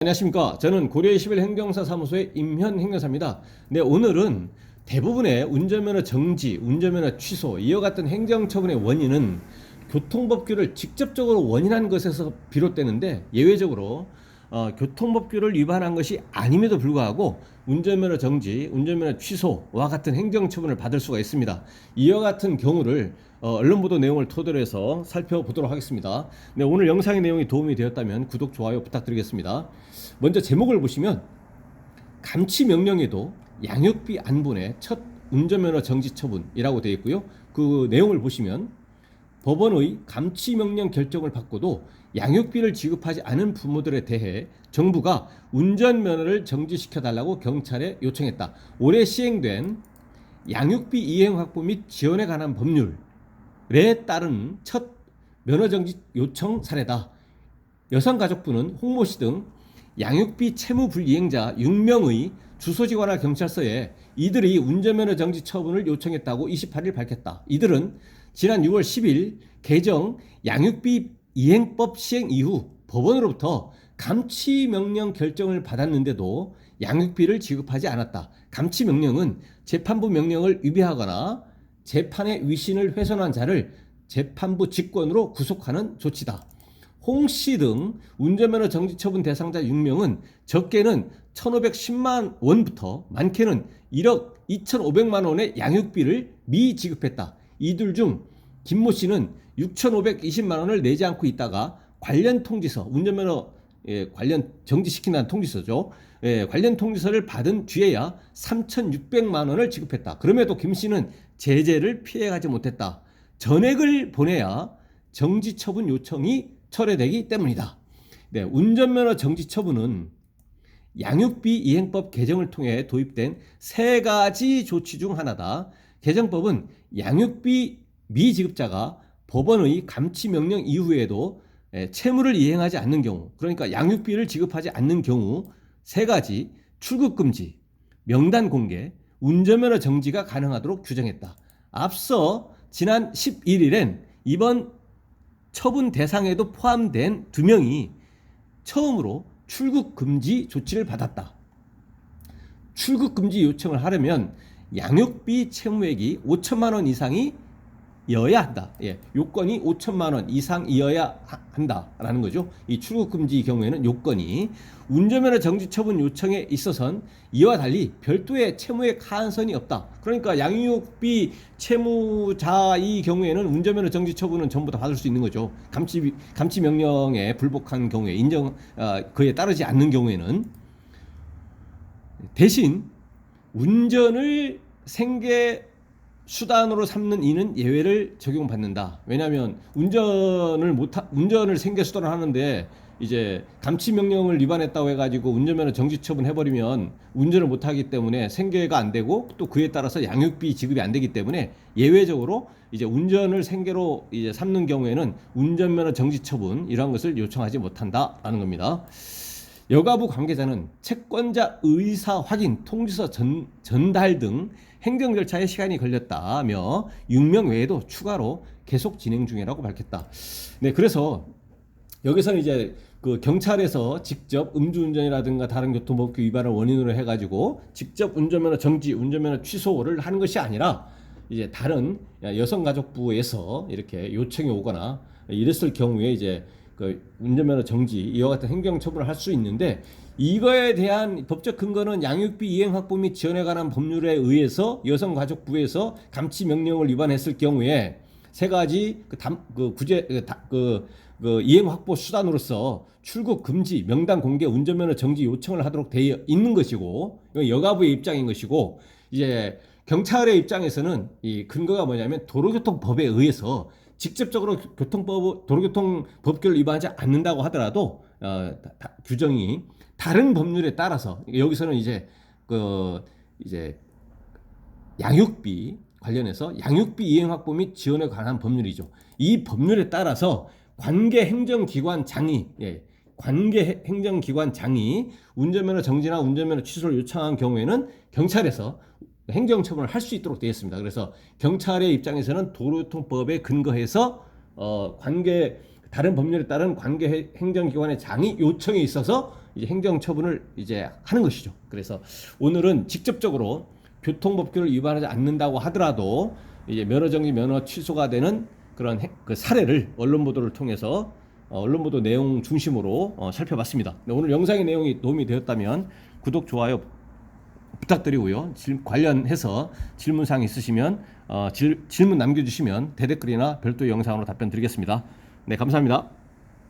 안녕하십니까. 저는 고려 21 행정사 사무소의 임현 행정사입니다. 네, 오늘은 대부분의 운전면허 정지, 운전면허 취소, 이와 같은 행정처분의 원인은 교통법규를 직접적으로 원인한 것에서 비롯되는데, 예외적으로 교통법규를 위반한 것이 아님에도 불구하고 운전면허 정지, 운전면허 취소와 같은 행정처분을 받을 수가 있습니다. 이와 같은 경우를 언론 보도 내용을 토대로 해서 살펴보도록 하겠습니다. 네, 오늘 영상의 내용이 도움이 되었다면 구독, 좋아요 부탁드리겠습니다. 먼저 제목을 보시면 감치 명령에도 양육비 안분의 첫 운전면허 정지 처분이라고 되어 있고요. 그 내용을 보시면 법원의 감치 명령 결정을 받고도 양육비를 지급하지 않은 부모들에 대해 정부가 운전면허를 정지시켜달라고 경찰에 요청했다. 올해 시행된 양육비 이행 확보 및 지원에 관한 법률에 따른 첫 면허정지 요청 사례다. 여성가족부는 홍모 씨 등 양육비 채무 불이행자 6명의 주소지관화 경찰서에 이들이 운전면허 정지 처분을 요청했다고 28일 밝혔다. 이들은 지난 6월 10일 개정 양육비 이행법 시행 이후 법원으로부터 감치 명령 결정을 받았는데도 양육비를 지급하지 않았다. 감치 명령은 재판부 명령을 위배하거나 재판의 위신을 훼손한 자를 재판부 직권으로 구속하는 조치다. 홍 씨 등 운전면허 정지 처분 대상자 6명은 적게는 1,510만 원부터 많게는 1억 2,500만 원의 양육비를 미지급했다. 이들 중 김모 씨는 6,520만 원을 내지 않고 있다가 관련 통지서, 운전면허 관련 정지시킨다는 통지서죠. 관련 통지서를 받은 뒤에야 3,600만 원을 지급했다. 그럼에도 김 씨는 제재를 피해가지 못했다. 전액을 보내야 정지 처분 요청이 철회되기 때문이다. 네, 운전면허 정지 처분은 양육비 이행법 개정을 통해 도입된 세 가지 조치 중 하나다. 개정법은 양육비 미지급자가 법원의 감치 명령 이후에도 채무를 이행하지 않는 경우, 그러니까 양육비를 지급하지 않는 경우 세 가지 출국 금지, 명단 공개, 운전면허 정지가 가능하도록 규정했다. 앞서 지난 11일엔 이번 처분 대상에도 포함된 2명이 처음으로 출국 금지 조치를 받았다. 출국 금지 요청을 하려면 양육비 채무액이 5천만 원 이상이 이어야 한다. 요건이 5천만 원 이상이어야 한다라는 거죠. 이 출국 금지 경우에는 요건이 운전면허 정지 처분 요청에 있어서는 이와 달리 별도의 채무액 하한선이 없다. 그러니까 양육비 채무자의 경우에는 운전면허 정지 처분은 전부 다 받을 수 있는 거죠. 감치 명령에 불복한 경우에 그에 따르지 않는 경우에는 대신 운전을 생계 수단으로 삼는 이는 예외를 적용받는다. 왜냐하면 운전을 생계 수단으로 하는데 이제 감치 명령을 위반했다고 해가지고 운전면허 정지 처분해버리면 운전을 못하기 때문에 생계가 안 되고 또 그에 따라서 양육비 지급이 안 되기 때문에 예외적으로 이제 운전을 생계로 이제 삼는 경우에는 운전면허 정지 처분 이러한 것을 요청하지 못한다라는 겁니다. 여가부 관계자는 채권자 의사 확인, 통지서 전달 등 행정 절차에 시간이 걸렸다며 6명 외에도 추가로 계속 진행 중이라고 밝혔다. 네, 그래서 여기서는 이제 그 경찰에서 직접 음주운전이라든가 다른 교통법규 위반을 원인으로 해가지고 직접 운전면허 정지, 운전면허 취소를 하는 것이 아니라 이제 다른 여성가족부에서 이렇게 요청이 오거나 이랬을 경우에 이제 그 운전면허 정지 이와 같은 행정처분을 할 수 있는데 이거에 대한 법적 근거는 양육비 이행 확보 및 지원에 관한 법률에 의해서 여성가족부에서 감치 명령을 위반했을 경우에 세 가지 이행 확보 수단으로서 출국 금지, 명단 공개, 운전면허 정지 요청을 하도록 되어 있는 것이고 여가부의 입장인 것이고 이제 경찰의 입장에서는 이 근거가 뭐냐면 도로교통법에 의해서 직접적으로 도로교통법규를 위반하지 않는다고 하더라도 규정이 다른 법률에 따라서 여기서는 이제 양육비 관련해서 양육비 이행 확보 및 지원에 관한 법률이죠. 이 법률에 따라서 관계 행정기관장이 운전면허 정지나 운전면허 취소를 요청한 경우에는 경찰에서 행정처분을 할 수 있도록 되어 있습니다. 그래서 경찰의 입장에서는 도로교통법에 근거해서 다른 법률에 따른 관계 행정기관의 장이 요청이 있어서 이제 행정처분을 이제 하는 것이죠. 그래서 오늘은 직접적으로 교통법규를 위반하지 않는다고 하더라도 이제 면허정지, 면허 취소가 되는 그런 그 사례를 언론 보도를 통해서 언론 보도 내용 중심으로 살펴봤습니다. 오늘 영상의 내용이 도움이 되었다면 구독, 좋아요 부탁드리고요. 관련해서 질문사항 있으시면 질문 남겨주시면 대댓글이나 별도 영상으로 답변 드리겠습니다. 네, 감사합니다.